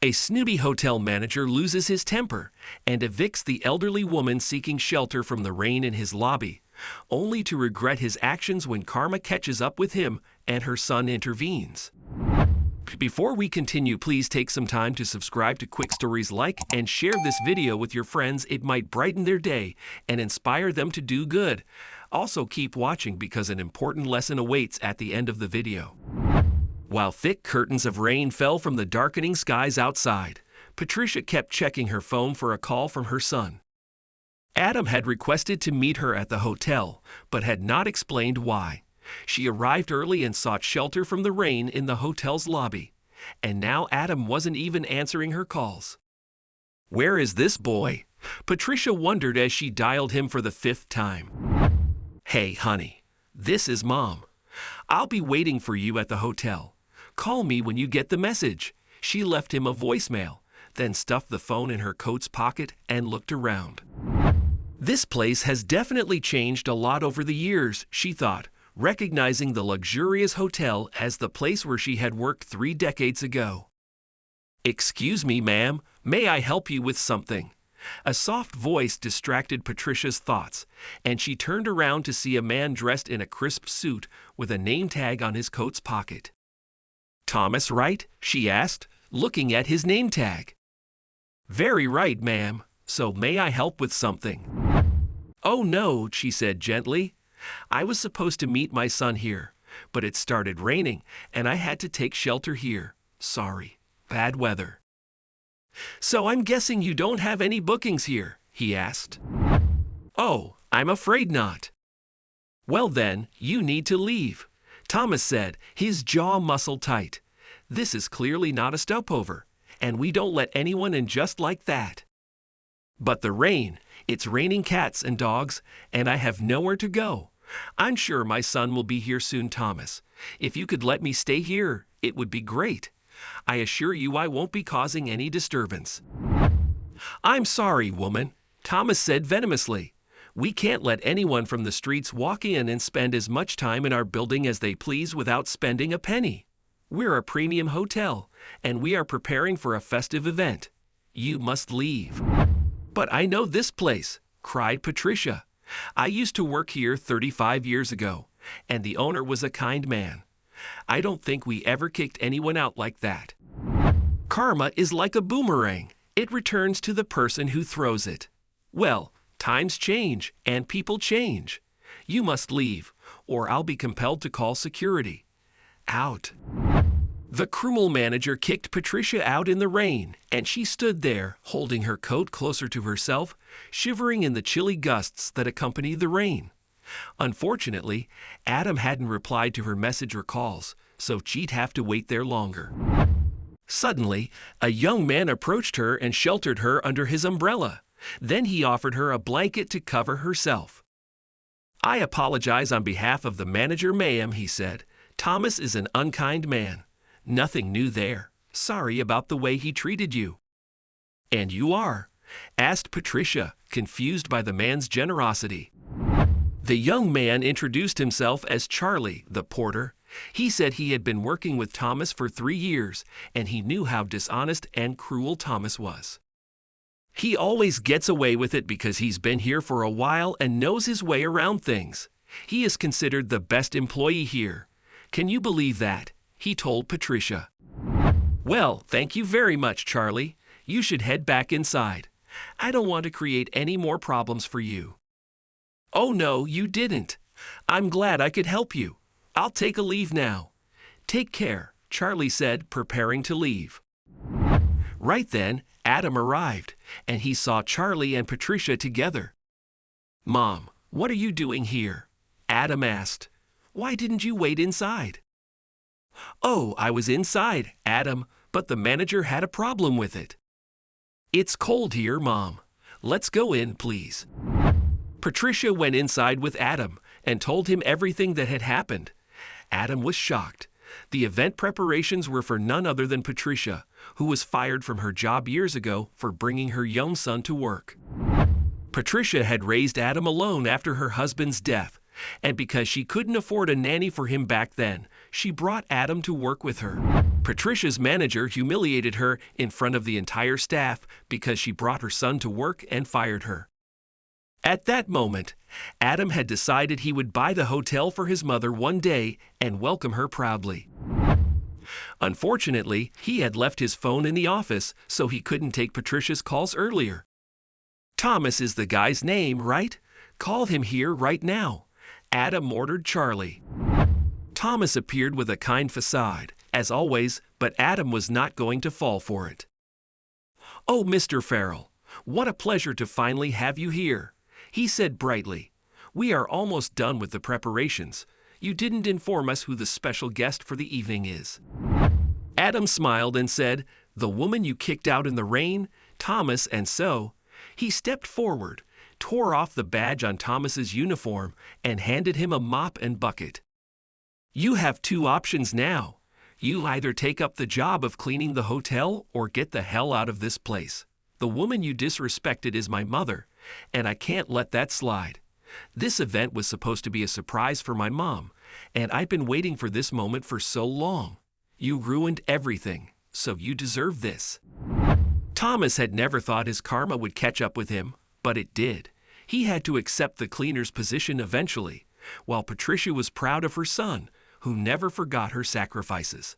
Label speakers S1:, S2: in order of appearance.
S1: A snooty hotel manager loses his temper and evicts the elderly woman seeking shelter from the rain in his lobby, only to regret his actions when karma catches up with him and her son intervenes. Before we continue, please take some time to subscribe to Quick Stories, like and share this video with your friends. It might brighten their day and inspire them to do good. Also keep watching because an important lesson awaits at the end of the video. While thick curtains of rain fell from the darkening skies outside, Patricia kept checking her phone for a call from her son. Adam had requested to meet her at the hotel, but had not explained why. She arrived early and sought shelter from the rain in the hotel's lobby, and now Adam wasn't even answering her calls. "Where is this boy?" Patricia wondered as she dialed him for the 5th time. "Hey, honey, this is Mom. I'll be waiting for you at the hotel. Call me when you get the message." She left him a voicemail, then stuffed the phone in her coat's pocket and looked around. This place has definitely changed a lot over the years, she thought, recognizing the luxurious hotel as the place where she had worked 3 decades ago. "Excuse me, ma'am, may I help you with something?" A soft voice distracted Patricia's thoughts, and she turned around to see a man dressed in a crisp suit with a name tag on his coat's pocket. "Thomas, right?" she asked, looking at his name tag. "Very right, ma'am. So may I help with something?" "Oh no," she said gently. "I was supposed to meet my son here, but it started raining and I had to take shelter here. Sorry, bad weather." "So I'm guessing you don't have any bookings here?" he asked. "Oh, I'm afraid not." "Well then, you need to leave," Thomas said, his jaw muscle tight. "This is clearly not a stopover, and we don't let anyone in just like that." "But the rain, it's raining cats and dogs, and I have nowhere to go. I'm sure my son will be here soon, Thomas. If you could let me stay here, it would be great. I assure you I won't be causing any disturbance." "I'm sorry, woman," Thomas said venomously. "We can't let anyone from the streets walk in and spend as much time in our building as they please without spending a penny. We're a premium hotel, and we are preparing for a festive event. You must leave." "But I know this place," cried Patricia. "I used to work here 35 years ago, and the owner was a kind man. I don't think we ever kicked anyone out like that. Karma is like a boomerang. It returns to the person who throws it. Well, times change and people change. You must leave, or I'll be compelled to call security. Out." The cruel manager kicked Patricia out in the rain, and she stood there, holding her coat closer to herself, shivering in the chilly gusts that accompanied the rain. Unfortunately, Adam hadn't replied to her message or calls, so she'd have to wait there longer. Suddenly, a young man approached her and sheltered her under his umbrella. Then he offered her a blanket to cover herself. "I apologize on behalf of the manager, ma'am," he said. "Thomas is an unkind man. Nothing new there. Sorry about the way he treated you." "And you are?" asked Patricia, confused by the man's generosity. The young man introduced himself as Charlie, the porter. He said he had been working with Thomas for 3 years, and he knew how dishonest and cruel Thomas was. "He always gets away with it because he's been here for a while and knows his way around things. He is considered the best employee here. Can you believe that?" he told Patricia. "Well, thank you very much, Charlie. You should head back inside. I don't want to create any more problems for you." "Oh no, you didn't. I'm glad I could help you. I'll take a leave now." "Take care," Charlie said, preparing to leave. Right then, Adam arrived, and he saw Charlie and Patricia together. "Mom, what are you doing here?" Adam asked. "Why didn't you wait inside?" "Oh, I was inside, Adam, but the manager had a problem with it." "It's cold here, Mom. Let's go in, please." Patricia went inside with Adam and told him everything that had happened. Adam was shocked. The event preparations were for none other than Patricia, who was fired from her job years ago for bringing her young son to work. Patricia had raised Adam alone after her husband's death, and because she couldn't afford a nanny for him back then, she brought Adam to work with her. Patricia's manager humiliated her in front of the entire staff because she brought her son to work and fired her. At that moment, Adam had decided he would buy the hotel for his mother one day and welcome her proudly. Unfortunately, he had left his phone in the office, so he couldn't take Patricia's calls earlier. Thomas is the guy's name, right? Call him here right now, Adam ordered Charlie. Thomas appeared with a kind facade, as always, but Adam was not going to fall for it. "Oh, Mr. Farrell, what a pleasure to finally have you here," he said brightly. "We are almost done with the preparations. You didn't inform us who the special guest for the evening is." Adam smiled and said, "The woman you kicked out in the rain, Thomas." And so he stepped forward, tore off the badge on Thomas's uniform, and handed him a mop and bucket. "You have two options now. You either take up the job of cleaning the hotel or get the hell out of this place. The woman you disrespected is my mother, and I can't let that slide. This event was supposed to be a surprise for my mom, and I've been waiting for this moment for so long. You ruined everything, so you deserve this." Thomas had never thought his karma would catch up with him, but it did. He had to accept the cleaner's position eventually, while Patricia was proud of her son, who never forgot her sacrifices.